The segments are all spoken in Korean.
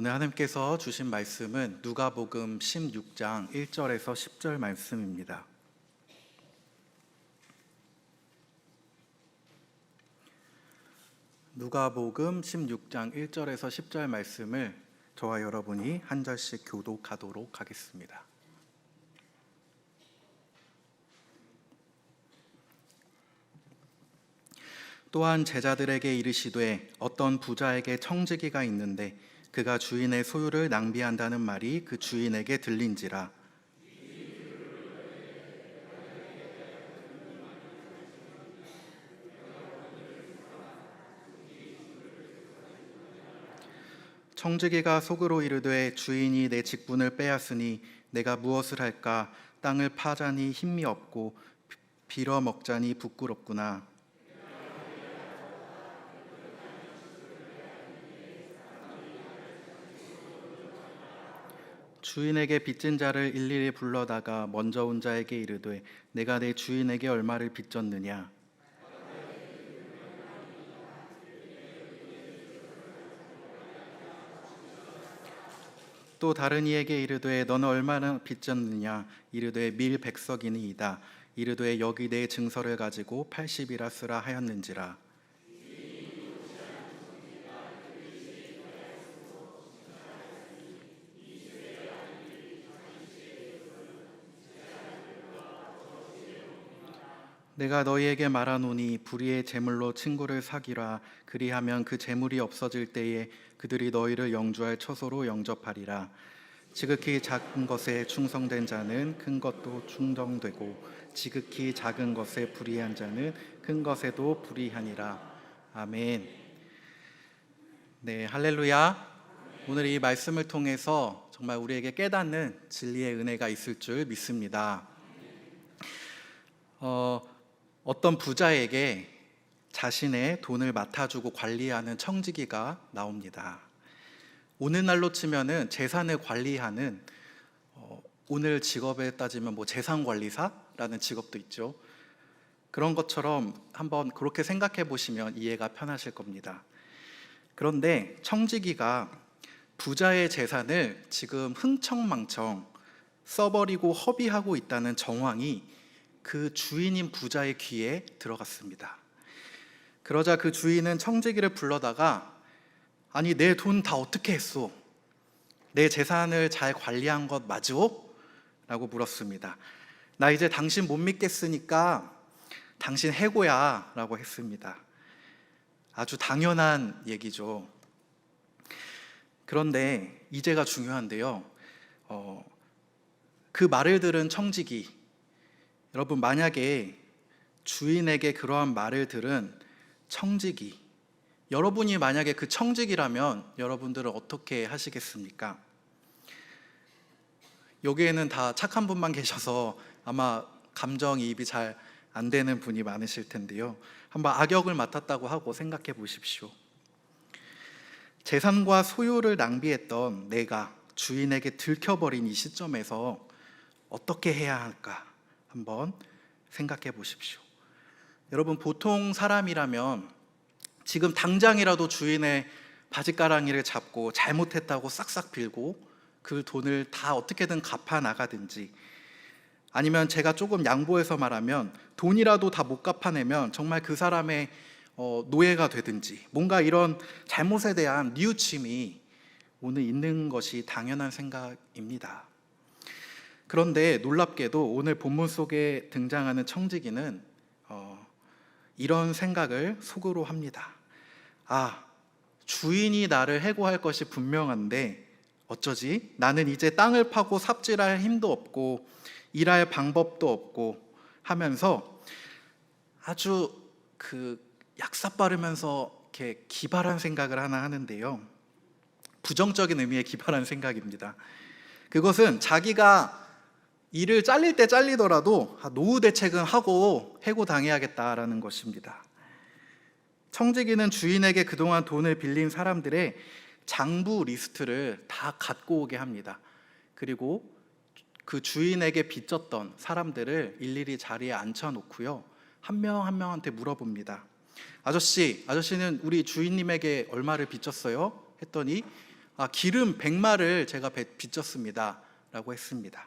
오늘 하나님께서 주신 말씀은 누가복음 16장 1절에서 10절 말씀입니다. 누가복음 16장 1절에서 10절 말씀을 저와 여러분이 한 절씩 교독하도록 하겠습니다. 또한 제자들에게 이르시되 어떤 부자에게 청지기가 있는데 그가 주인의 소유를 낭비한다는 말이 그 주인에게 들린지라. 청지기가 속으로 이르되 주인이 내 직분을 빼앗으니 내가 무엇을 할까? 땅을 파자니 힘이 없고 빌어 먹자니 부끄럽구나. 주인에게 빚진 자를 일일이 불러다가 먼저 온 자에게 이르되 내가 내 주인에게 얼마를 빚졌느냐? 또 다른 이에게 이르되 너는 얼마나 빚졌느냐? 이르되 밀 100석이니이다. 이르되 여기 내 증서를 가지고 80이라 쓰라 하였는지라. 내가 너희에게 말하노니 불의의 재물로 친구를 사귀라. 그리하면 그 재물이 없어질 때에 그들이 너희를 영주할 처소로 영접하리라. 지극히 작은 것에 충성된 자는 큰 것도 충성되고 지극히 작은 것에 불의한 자는 큰 것에도 불의하니라. 아멘. 네, 할렐루야. 오늘 이 말씀을 통해서 정말 우리에게 깨닫는 진리의 은혜가 있을 줄 믿습니다. 어떤 부자에게 자신의 돈을 맡아주고 관리하는 청지기가 나옵니다. 오늘날로 치면은 재산을 관리하는 오늘 직업에 따지면 재산관리사라는 직업도 있죠. 그런 것처럼 한번 그렇게 생각해 보시면 이해가 편하실 겁니다. 그런데 청지기가 부자의 재산을 지금 흥청망청 써버리고 허비하고 있다는 정황이 그 주인인 부자의 귀에 들어갔습니다. 그러자 그 주인은 청지기를 불러다가 아니 내 돈 다 어떻게 했소? 내 재산을 잘 관리한 것 맞으오? 라고 물었습니다. 나 이제 당신 못 믿겠으니까 당신 해고야 라고 했습니다. 아주 당연한 얘기죠. 그런데 이제가 중요한데요. 그 말을 들은 청지기, 여러분 만약에 주인에게 그러한 말을 들은 청지기, 여러분이 만약에 그 청지기라면 여러분들은 어떻게 하시겠습니까? 여기에는 다 착한 분만 계셔서 아마 감정이입이 잘 안 되는 분이 많으실 텐데요. 한번 악역을 맡았다고 하고 생각해 보십시오. 재산과 소유를 낭비했던 내가 주인에게 들켜버린 이 시점에서 어떻게 해야 할까? 한번 생각해 보십시오. 여러분 보통 사람이라면 지금 당장이라도 주인의 바짓가랑이를 잡고 잘못했다고 싹싹 빌고 그 돈을 다 어떻게든 갚아 나가든지, 아니면 제가 조금 양보해서 말하면 돈이라도 다 못 갚아내면 정말 그 사람의 노예가 되든지, 뭔가 이런 잘못에 대한 뉘우침이 오늘 있는 것이 당연한 생각입니다. 그런데 놀랍게도 오늘 본문 속에 등장하는 청지기는 이런 생각을 속으로 합니다. 아, 주인이 나를 해고할 것이 분명한데 어쩌지? 나는 이제 땅을 파고 삽질할 힘도 없고 일할 방법도 없고 하면서 아주 약사 빠르면서 이렇게 기발한 생각을 하나 하는데요. 부정적인 의미의 기발한 생각입니다. 그것은 자기가 일을 잘릴 때 잘리더라도 노후 대책은 하고 해고당해야겠다라는 것입니다. 청지기는 주인에게 그동안 돈을 빌린 사람들의 장부 리스트를 다 갖고 오게 합니다. 그리고 그 주인에게 빚졌던 사람들을 일일이 자리에 앉혀놓고요, 한 명 한 명한테 물어봅니다. 아저씨는 우리 주인님에게 얼마를 빚졌어요? 했더니 기름 100마를 제가 빚졌습니다 라고 했습니다.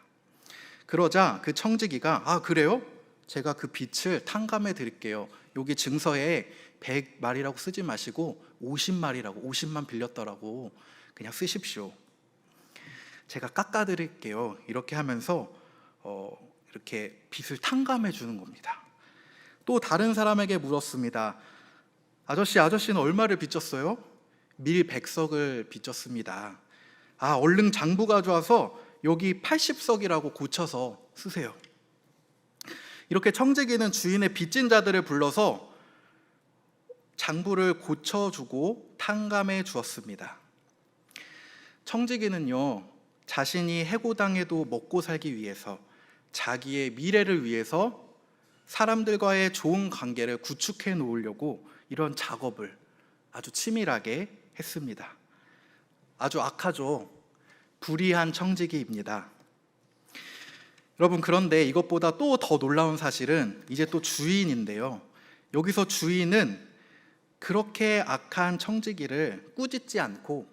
그러자 그 청지기가 그래요? 제가 그 빚을 탕감해 드릴게요. 여기 증서에 100마리라고 쓰지 마시고 50마리라고, 50만 빌렸더라고 그냥 쓰십시오. 제가 깎아 드릴게요. 이렇게 하면서 이렇게 빚을 탕감해 주는 겁니다. 또 다른 사람에게 물었습니다. 아저씨는 얼마를 빚졌어요? 밀 100석을 빚졌습니다. 얼른 장부 가져와서 여기 80석이라고 고쳐서 쓰세요. 이렇게 청지기는 주인의 빚진 자들을 불러서 장부를 고쳐주고 탕감해 주었습니다. 청지기는요, 자신이 해고당해도 먹고 살기 위해서, 자기의 미래를 위해서 사람들과의 좋은 관계를 구축해 놓으려고 이런 작업을 아주 치밀하게 했습니다. 아주 악하죠. 불의한 청지기입니다. 여러분, 그런데 이것보다 또 더 놀라운 사실은 이제 또 주인인데요. 여기서 주인은 그렇게 악한 청지기를 꾸짖지 않고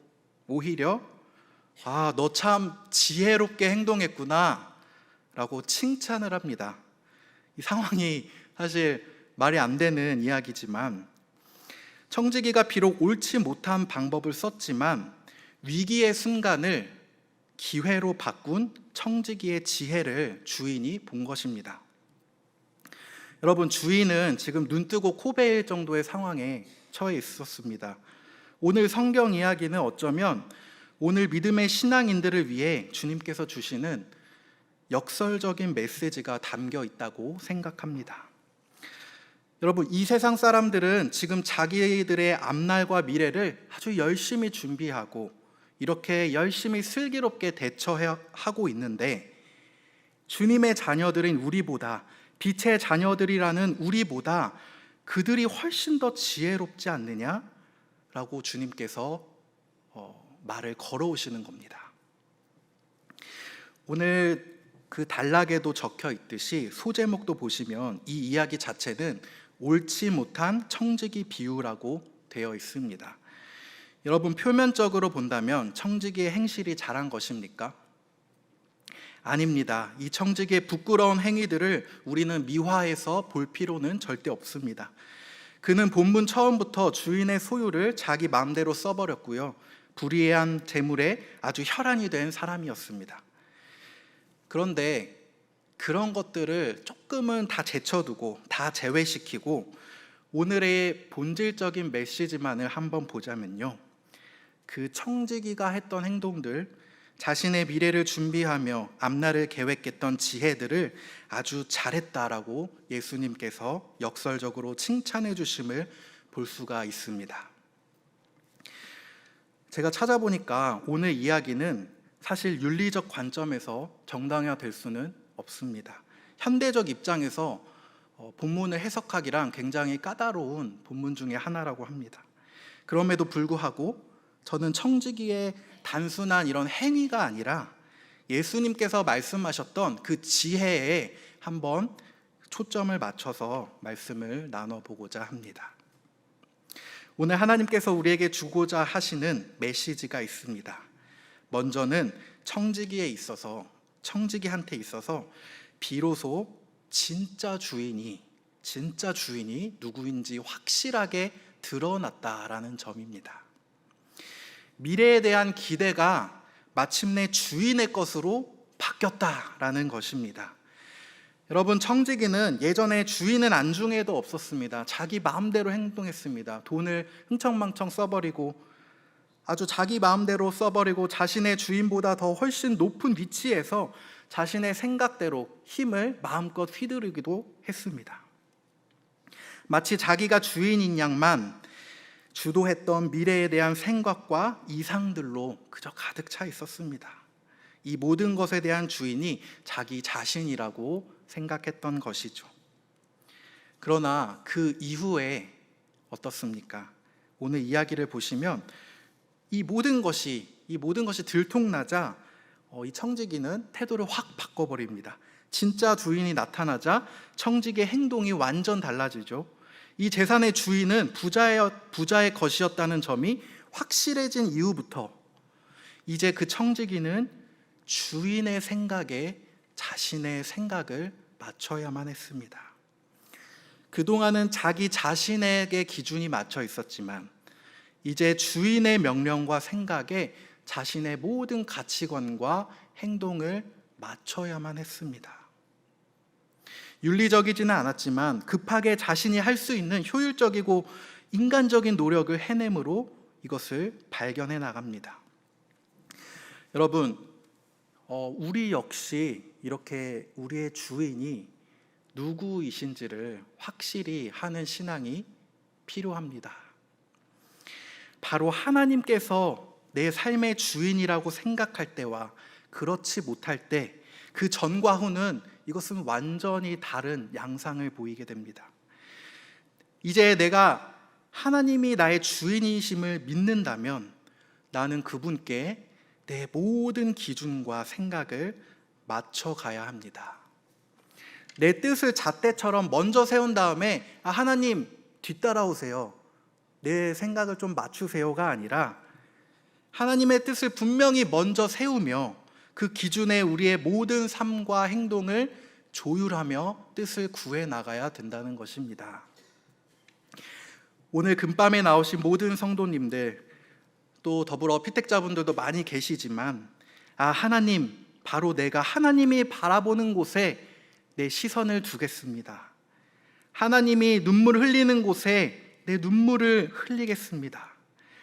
오히려 너 참 지혜롭게 행동했구나 라고 칭찬을 합니다. 이 상황이 사실 말이 안 되는 이야기지만, 청지기가 비록 옳지 못한 방법을 썼지만 위기의 순간을 기회로 바꾼 청지기의 지혜를 주인이 본 것입니다. 여러분, 주인은 지금 눈뜨고 코 베일 정도의 상황에 처해 있었습니다. 오늘 성경 이야기는 어쩌면 오늘 믿음의 신앙인들을 위해 주님께서 주시는 역설적인 메시지가 담겨 있다고 생각합니다. 여러분, 이 세상 사람들은 지금 자기들의 앞날과 미래를 아주 열심히 준비하고 이렇게 열심히 슬기롭게 대처하고 있는데, 주님의 자녀들인 우리보다, 빛의 자녀들이라는 우리보다 그들이 훨씬 더 지혜롭지 않느냐라고 주님께서 말을 걸어오시는 겁니다. 오늘 그 단락에도 적혀 있듯이 소제목도 보시면 이 이야기 자체는 옳지 못한 청지기 비유라고 되어 있습니다. 여러분, 표면적으로 본다면 청지기의 행실이 잘한 것입니까? 아닙니다. 이 청지기의 부끄러운 행위들을 우리는 미화해서 볼 필요는 절대 없습니다. 그는 본문 처음부터 주인의 소유를 자기 마음대로 써버렸고요, 불의한 재물에 아주 혈안이 된 사람이었습니다. 그런데 그런 것들을 조금은 다 제쳐두고 다 제외시키고 오늘의 본질적인 메시지만을 한번 보자면요, 그 청지기가 했던 행동들, 자신의 미래를 준비하며 앞날을 계획했던 지혜들을 아주 잘했다라고 예수님께서 역설적으로 칭찬해 주심을 볼 수가 있습니다. 제가 찾아보니까 오늘 이야기는 사실 윤리적 관점에서 정당화될 수는 없습니다. 현대적 입장에서 본문을 해석하기란 굉장히 까다로운 본문 중에 하나라고 합니다. 그럼에도 불구하고 저는 청지기의 단순한 이런 행위가 아니라 예수님께서 말씀하셨던 그 지혜에 한번 초점을 맞춰서 말씀을 나눠보고자 합니다. 오늘 하나님께서 우리에게 주고자 하시는 메시지가 있습니다. 먼저는 청지기한테 있어서 비로소 진짜 주인이 누구인지 확실하게 드러났다라는 점입니다. 미래에 대한 기대가 마침내 주인의 것으로 바뀌었다라는 것입니다. 여러분, 청지기는 예전에 주인은 안중에도 없었습니다. 자기 마음대로 행동했습니다. 돈을 흥청망청 써버리고 아주 자기 마음대로 써버리고 자신의 주인보다 더 훨씬 높은 위치에서 자신의 생각대로 힘을 마음껏 휘두르기도 했습니다. 마치 자기가 주인인 양만 주도했던 미래에 대한 생각과 이상들로 그저 가득 차 있었습니다. 이 모든 것에 대한 주인이 자기 자신이라고 생각했던 것이죠. 그러나 그 이후에 어떻습니까? 오늘 이야기를 보시면 이 모든 것이 들통나자 이 청지기는 태도를 확 바꿔버립니다. 진짜 주인이 나타나자 청지기의 행동이 완전 달라지죠. 이 재산의 주인은 부자의 것이었다는 점이 확실해진 이후부터 이제 그 청지기는 주인의 생각에 자신의 생각을 맞춰야만 했습니다. 그동안은 자기 자신에게 기준이 맞춰 있었지만 이제 주인의 명령과 생각에 자신의 모든 가치관과 행동을 맞춰야만 했습니다. 윤리적이지는 않았지만 급하게 자신이 할 수 있는 효율적이고 인간적인 노력을 해내므로 이것을 발견해 나갑니다. 여러분, 우리 역시 이렇게 우리의 주인이 누구이신지를 확실히 하는 신앙이 필요합니다. 바로 하나님께서 내 삶의 주인이라고 생각할 때와 그렇지 못할 때, 그 전과 후는 이것은 완전히 다른 양상을 보이게 됩니다. 이제 내가 하나님이 나의 주인이심을 믿는다면 나는 그분께 내 모든 기준과 생각을 맞춰가야 합니다. 내 뜻을 잣대처럼 먼저 세운 다음에 하나님 뒤따라오세요, 내 생각을 좀 맞추세요가 아니라 하나님의 뜻을 분명히 먼저 세우며 그 기준에 우리의 모든 삶과 행동을 조율하며 뜻을 구해 나가야 된다는 것입니다. 오늘 금밤에 나오신 모든 성도님들, 또 더불어 피택자분들도 많이 계시지만 하나님, 바로 내가 하나님이 바라보는 곳에 내 시선을 두겠습니다. 하나님이 눈물 흘리는 곳에 내 눈물을 흘리겠습니다.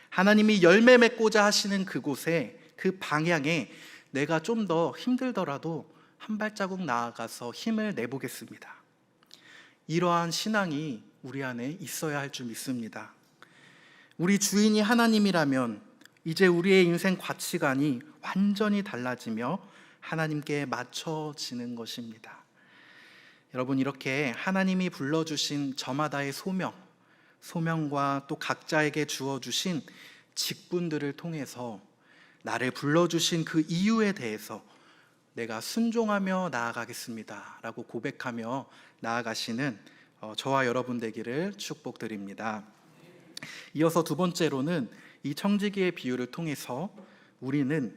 하나님이 열매 맺고자 하시는 그곳에, 그 방향에 내가 좀 더 힘들더라도 한 발자국 나아가서 힘을 내보겠습니다. 이러한 신앙이 우리 안에 있어야 할 줄 믿습니다. 우리 주인이 하나님이라면 이제 우리의 인생 가치관이 완전히 달라지며 하나님께 맞춰지는 것입니다. 여러분, 이렇게 하나님이 불러주신 저마다의 소명과 또 각자에게 주어주신 직분들을 통해서 나를 불러주신 그 이유에 대해서 내가 순종하며 나아가겠습니다 라고 고백하며 나아가시는 저와 여러분 되기를 축복드립니다. 이어서 두 번째로는 이 청지기의 비유를 통해서 우리는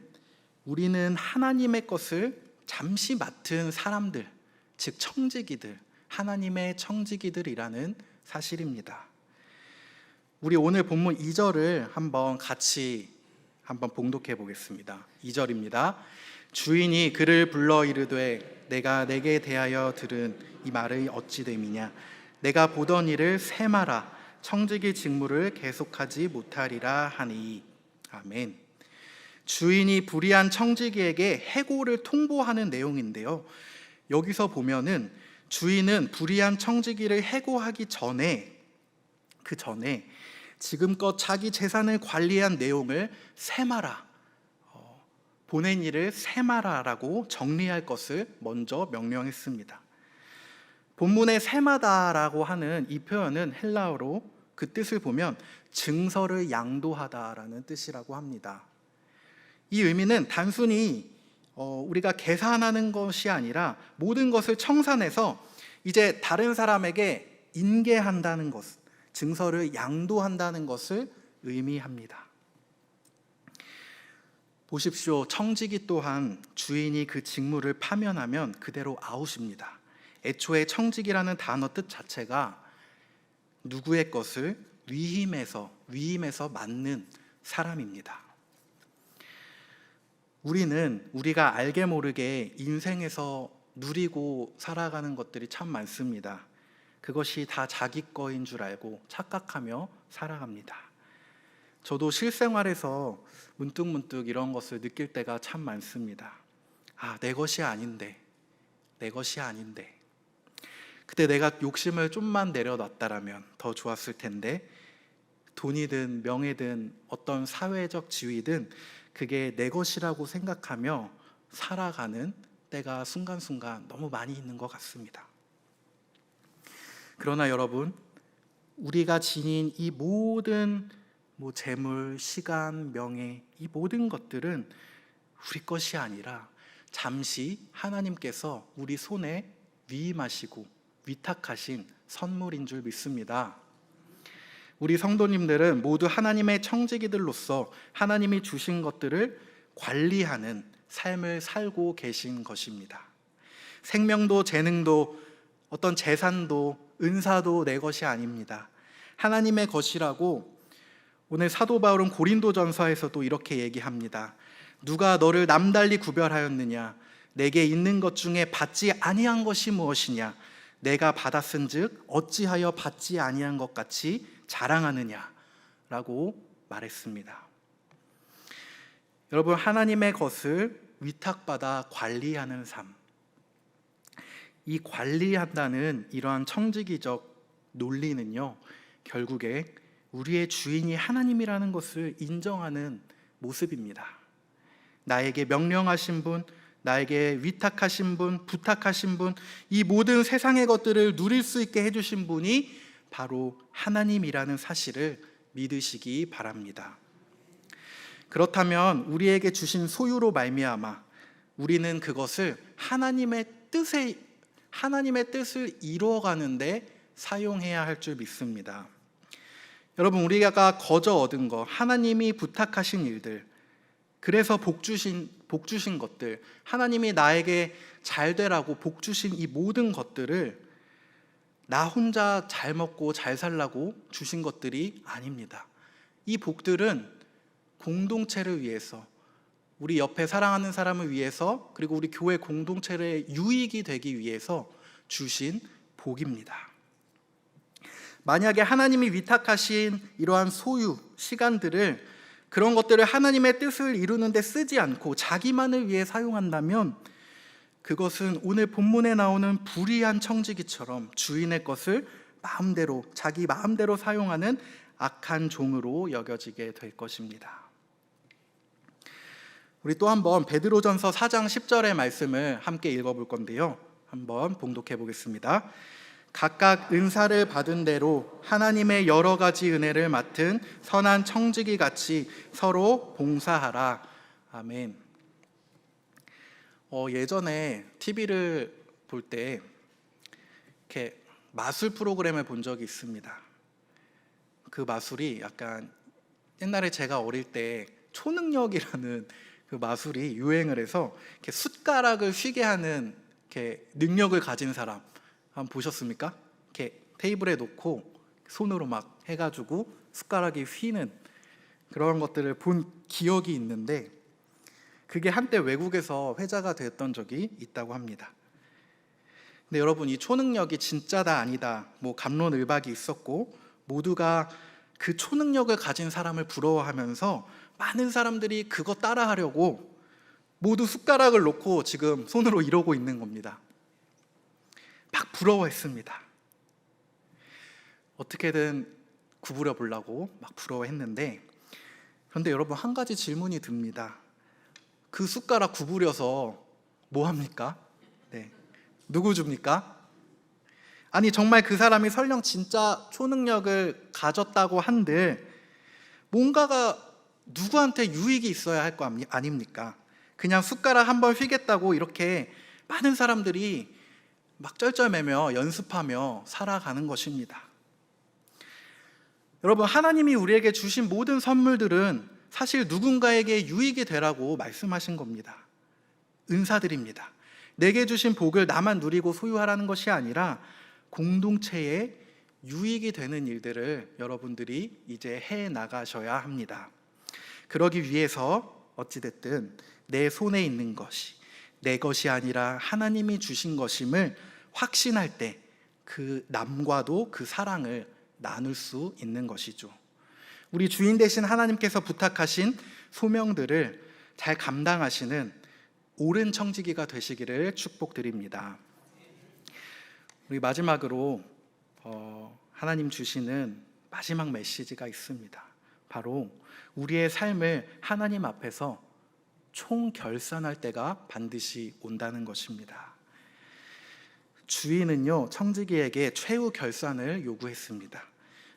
하나님의 것을 잠시 맡은 사람들, 즉 청지기들, 하나님의 청지기들이라는 사실입니다. 우리 오늘 본문 2절을 같이 봉독해 보겠습니다. 2절입니다. 주인이 그를 불러 이르되 내가 내게 대하여 들은 이 말이 어찌 됨이냐, 내가 보던 일을 세마라, 청지기 직무를 계속하지 못하리라 하니. 아멘. 주인이 불의한 청지기에게 해고를 통보하는 내용인데요, 여기서 보면은 주인은 불의한 청지기를 해고하기 전에, 그 전에 지금껏 자기 재산을 관리한 내용을 세마라, 보낸 일을 세마라라고 정리할 것을 먼저 명령했습니다. 본문의 세마다라고 하는 이 표현은 헬라어로 그 뜻을 보면 증서를 양도하다라는 뜻이라고 합니다. 이 의미는 단순히 우리가 계산하는 것이 아니라 모든 것을 청산해서 이제 다른 사람에게 인계한다는 것, 증서를 양도한다는 것을 의미합니다. 보십시오. 청지기 또한 주인이 그 직무를 파면하면 그대로 아웃입니다. 애초에 청지기라는 단어 뜻 자체가 누구의 것을 위임해서 맡는 사람입니다. 우리가 알게 모르게 인생에서 누리고 살아가는 것들이 참 많습니다. 그것이 다 자기 거인 줄 알고 착각하며 살아갑니다. 저도 실생활에서 문득 이런 것을 느낄 때가 참 많습니다. 내 것이 아닌데. 그때 내가 욕심을 좀만 내려놨다라면 더 좋았을 텐데, 돈이든 명예든 어떤 사회적 지위든 그게 내 것이라고 생각하며 살아가는 때가 순간순간 너무 많이 있는 것 같습니다. 그러나 여러분, 우리가 지닌 이 모든 재물, 시간, 명예, 이 모든 것들은 우리 것이 아니라 잠시 하나님께서 우리 손에 위임하시고 위탁하신 선물인 줄 믿습니다. 우리 성도님들은 모두 하나님의 청지기들로서 하나님이 주신 것들을 관리하는 삶을 살고 계신 것입니다. 생명도 재능도 어떤 재산도 은사도 내 것이 아닙니다. 하나님의 것이라고 오늘 사도 바울은 고린도전서에서도 이렇게 얘기합니다. 누가 너를 남달리 구별하였느냐? 내게 있는 것 중에 받지 아니한 것이 무엇이냐? 내가 받았은즉 어찌하여 받지 아니한 것 같이 자랑하느냐? 라고 말했습니다. 여러분, 하나님의 것을 위탁받아 관리하는 삶, 이 관리한다는 이러한 청지기적 논리는요, 결국에 우리의 주인이 하나님이라는 것을 인정하는 모습입니다. 나에게 명령하신 분, 나에게 위탁하신 분, 부탁하신 분, 이 모든 세상의 것들을 누릴 수 있게 해주신 분이 바로 하나님이라는 사실을 믿으시기 바랍니다. 그렇다면 우리에게 주신 소유로 말미암아 우리는 그것을 하나님의 뜻을 이루어가는데 사용해야 할 줄 믿습니다. 여러분, 우리가 거저 얻은 것, 하나님이 부탁하신 일들, 그래서 복 주신 것들, 하나님이 나에게 잘 되라고 복 주신 이 모든 것들을 나 혼자 잘 먹고 잘 살라고 주신 것들이 아닙니다. 이 복들은 공동체를 위해서, 우리 옆에 사랑하는 사람을 위해서, 그리고 우리 교회 공동체의 유익이 되기 위해서 주신 복입니다. 만약에 하나님이 위탁하신 이러한 소유, 시간들을, 그런 것들을 하나님의 뜻을 이루는 데 쓰지 않고 자기만을 위해 사용한다면 그것은 오늘 본문에 나오는 불의한 청지기처럼 주인의 것을 자기 마음대로 사용하는 악한 종으로 여겨지게 될 것입니다. 우리 또 한번 베드로전서 4장 10절의 말씀을 함께 읽어볼 건데요, 한번 봉독해 보겠습니다. 각각 은사를 받은 대로 하나님의 여러 가지 은혜를 맡은 선한 청지기 같이 서로 봉사하라. 아멘. 예전에 TV를 볼 때 이렇게 마술 프로그램을 본 적이 있습니다. 그 마술이 약간 옛날에 제가 어릴 때 초능력이라는 그 마술이 유행을 해서 이렇게 숟가락을 휘게 하는 이렇게 능력을 가진 사람 한번 보셨습니까? 이렇게 테이블에 놓고 손으로 막 해가지고 숟가락이 휘는 그런 것들을 본 기억이 있는데, 그게 한때 외국에서 회자가 됐던 적이 있다고 합니다. 근데 여러분, 이 초능력이 진짜다 아니다 뭐 갑론을박이 있었고, 모두가 그 초능력을 가진 사람을 부러워하면서 많은 사람들이 그거 따라하려고 모두 숟가락을 놓고 지금 손으로 이러고 있는 겁니다. 막 부러워했습니다. 어떻게든 구부려 보려고 막 부러워했는데, 그런데 여러분, 한 가지 질문이 듭니다. 그 숟가락 구부려서 뭐 합니까? 네. 누구 줍니까? 아니, 정말 그 사람이 설령 진짜 초능력을 가졌다고 한들 뭔가가 누구한테 유익이 있어야 할 거 아닙니까? 그냥 숟가락 한번 휘겠다고 이렇게 많은 사람들이 막 쩔쩔매며 연습하며 살아가는 것입니다. 여러분, 하나님이 우리에게 주신 모든 선물들은 사실 누군가에게 유익이 되라고 말씀하신 겁니다. 은사들입니다. 내게 주신 복을 나만 누리고 소유하라는 것이 아니라 공동체에 유익이 되는 일들을 여러분들이 이제 해 나가셔야 합니다. 그러기 위해서 어찌됐든 내 손에 있는 것이 내 것이 아니라 하나님이 주신 것임을 확신할 때 그 남과도 그 사랑을 나눌 수 있는 것이죠. 우리 주인 되신 하나님께서 부탁하신 소명들을 잘 감당하시는 옳은 청지기가 되시기를 축복드립니다. 우리 마지막으로 하나님 주시는 마지막 메시지가 있습니다. 바로 우리의 삶을 하나님 앞에서 총결산할 때가 반드시 온다는 것입니다. 주인은요, 청지기에게 최후 결산을 요구했습니다.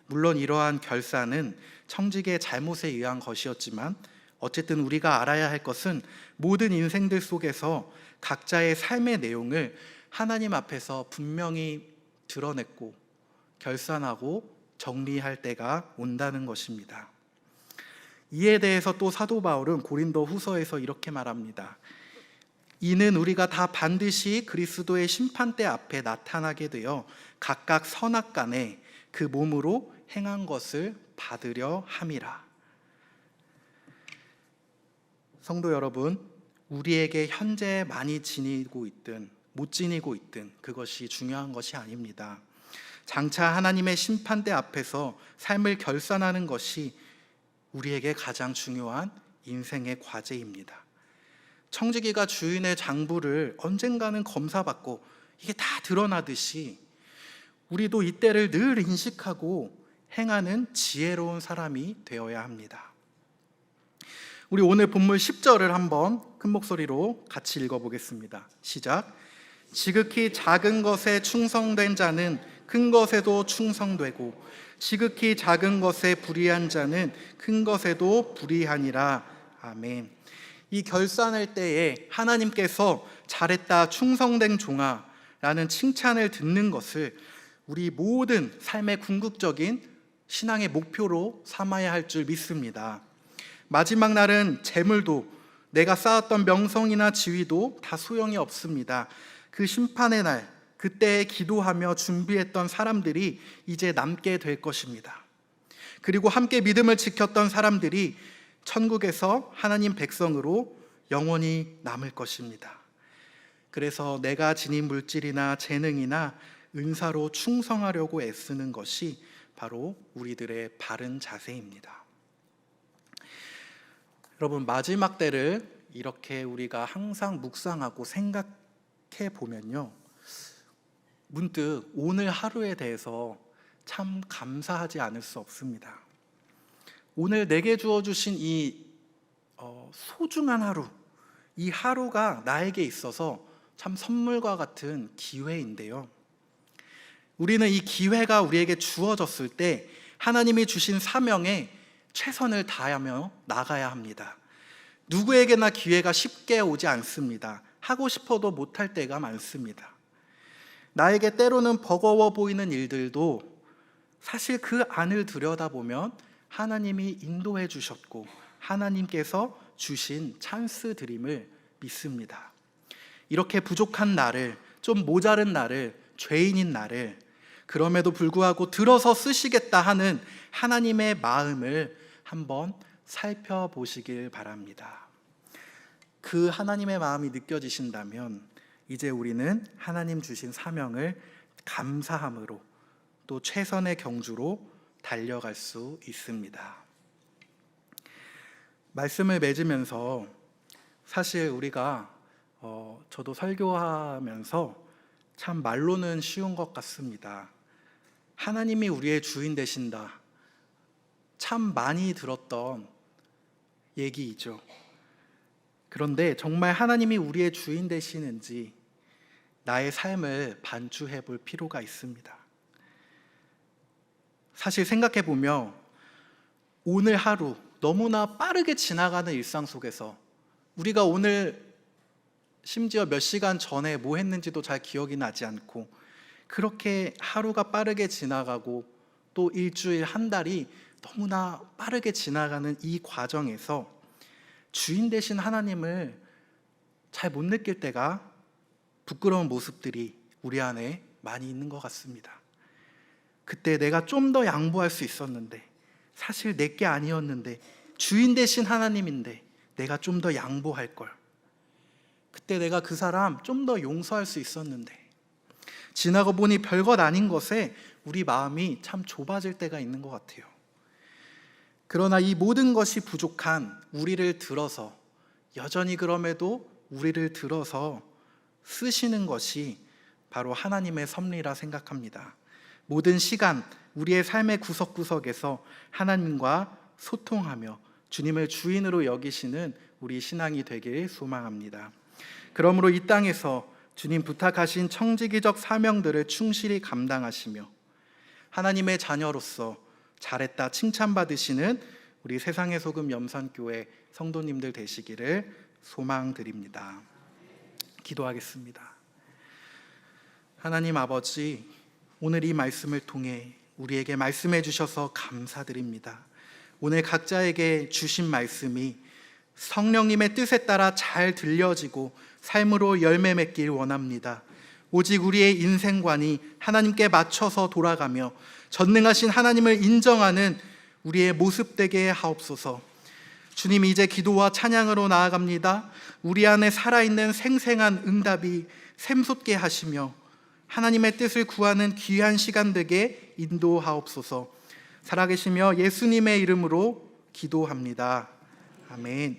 물론 이러한 결산은 청지기의 잘못에 의한 것이었지만 어쨌든 우리가 알아야 할 것은 모든 인생들 속에서 각자의 삶의 내용을 하나님 앞에서 분명히 드러냈고 결산하고 정리할 때가 온다는 것입니다. 이에 대해서 또 사도 바울은 고린도 후서에서 이렇게 말합니다. 이는 우리가 다 반드시 그리스도의 심판대 앞에 나타나게 되어 각각 선악간에 그 몸으로 행한 것을 받으려 함이라. 성도 여러분, 우리에게 현재 많이 지니고 있든 못 지니고 있든 그것이 중요한 것이 아닙니다. 장차 하나님의 심판대 앞에서 삶을 결산하는 것이 우리에게 가장 중요한 인생의 과제입니다. 청지기가 주인의 장부를 언젠가는 검사받고 이게 다 드러나듯이 우리도 이때를 늘 인식하고 행하는 지혜로운 사람이 되어야 합니다. 우리 오늘 본문 10절을 한번 큰 목소리로 같이 읽어보겠습니다. 시작. 지극히 작은 것에 충성된 자는 큰 것에도 충성되고 지극히 작은 것에 불의한 자는 큰 것에도 불의하니라. 아멘. 이 결산할 때에 하나님께서 잘했다 충성된 종아 라는 칭찬을 듣는 것을 우리 모든 삶의 궁극적인 신앙의 목표로 삼아야 할 줄 믿습니다. 마지막 날은 재물도 내가 쌓았던 명성이나 지위도 다 소용이 없습니다. 그 심판의 날, 그때에 기도하며 준비했던 사람들이 이제 남게 될 것입니다. 그리고 함께 믿음을 지켰던 사람들이 천국에서 하나님 백성으로 영원히 남을 것입니다. 그래서 내가 지닌 물질이나 재능이나 은사로 충성하려고 애쓰는 것이 바로 우리들의 바른 자세입니다. 여러분, 마지막 때를 이렇게 우리가 항상 묵상하고 생각해 보면요, 문득 오늘 하루에 대해서 참 감사하지 않을 수 없습니다. 오늘 내게 주어주신 이 소중한 하루, 이 하루가 나에게 있어서 참 선물과 같은 기회인데요, 우리는 이 기회가 우리에게 주어졌을 때 하나님이 주신 사명에 최선을 다하며 나가야 합니다. 누구에게나 기회가 쉽게 오지 않습니다. 하고 싶어도 못할 때가 많습니다. 나에게 때로는 버거워 보이는 일들도 사실 그 안을 들여다보면 하나님이 인도해 주셨고 하나님께서 주신 찬스들임을 믿습니다. 이렇게 부족한 나를, 좀 모자른 나를, 죄인인 나를 그럼에도 불구하고 들어서 쓰시겠다 하는 하나님의 마음을 한번 살펴보시길 바랍니다. 그 하나님의 마음이 느껴지신다면 이제 우리는 하나님 주신 사명을 감사함으로 또 최선의 경주로 달려갈 수 있습니다. 말씀을 맺으면서 사실 우리가 저도 설교하면서 참 말로는 쉬운 것 같습니다. 하나님이 우리의 주인 되신다. 참 많이 들었던 얘기이죠. 그런데 정말 하나님이 우리의 주인 되시는지 나의 삶을 반추해 볼 필요가 있습니다. 사실 생각해 보면 오늘 하루 너무나 빠르게 지나가는 일상 속에서 우리가 오늘 심지어 몇 시간 전에 뭐 했는지도 잘 기억이 나지 않고 그렇게 하루가 빠르게 지나가고 또 일주일, 한 달이 너무나 빠르게 지나가는 이 과정에서 주인 되신 하나님을 잘 못 느낄 때가 부끄러운 모습들이 우리 안에 많이 있는 것 같습니다. 그때 내가 좀 더 양보할 수 있었는데, 사실 내게 아니었는데 주인 되신 하나님인데 내가 좀 더 양보할 걸. 그때 내가 그 사람 좀 더 용서할 수 있었는데, 지나고 보니 별것 아닌 것에 우리 마음이 참 좁아질 때가 있는 것 같아요. 그러나 이 모든 것이 부족한 우리를 들어서, 여전히 그럼에도 우리를 들어서 쓰시는 것이 바로 하나님의 섭리라 생각합니다. 모든 시간 우리의 삶의 구석구석에서 하나님과 소통하며 주님을 주인으로 여기시는 우리 신앙이 되길 소망합니다. 그러므로 이 땅에서 주님 부탁하신 청지기적 사명들을 충실히 감당하시며 하나님의 자녀로서 잘했다 칭찬받으시는 우리 세상의 소금 염산교회 성도님들 되시기를 소망드립니다. 기도하겠습니다. 하나님 아버지, 오늘 이 말씀을 통해 우리에게 말씀해 주셔서 감사드립니다. 오늘 각자에게 주신 말씀이 성령님의 뜻에 따라 잘 들려지고 삶으로 열매 맺길 원합니다. 오직 우리의 인생관이 하나님께 맞춰서 돌아가며 전능하신 하나님을 인정하는 우리의 모습 되게 하옵소서. 주님, 이제 기도와 찬양으로 나아갑니다. 우리 안에 살아있는 생생한 응답이 샘솟게 하시며 하나님의 뜻을 구하는 귀한 시간 되게 인도하옵소서. 살아계시며 예수님의 이름으로 기도합니다. 아멘.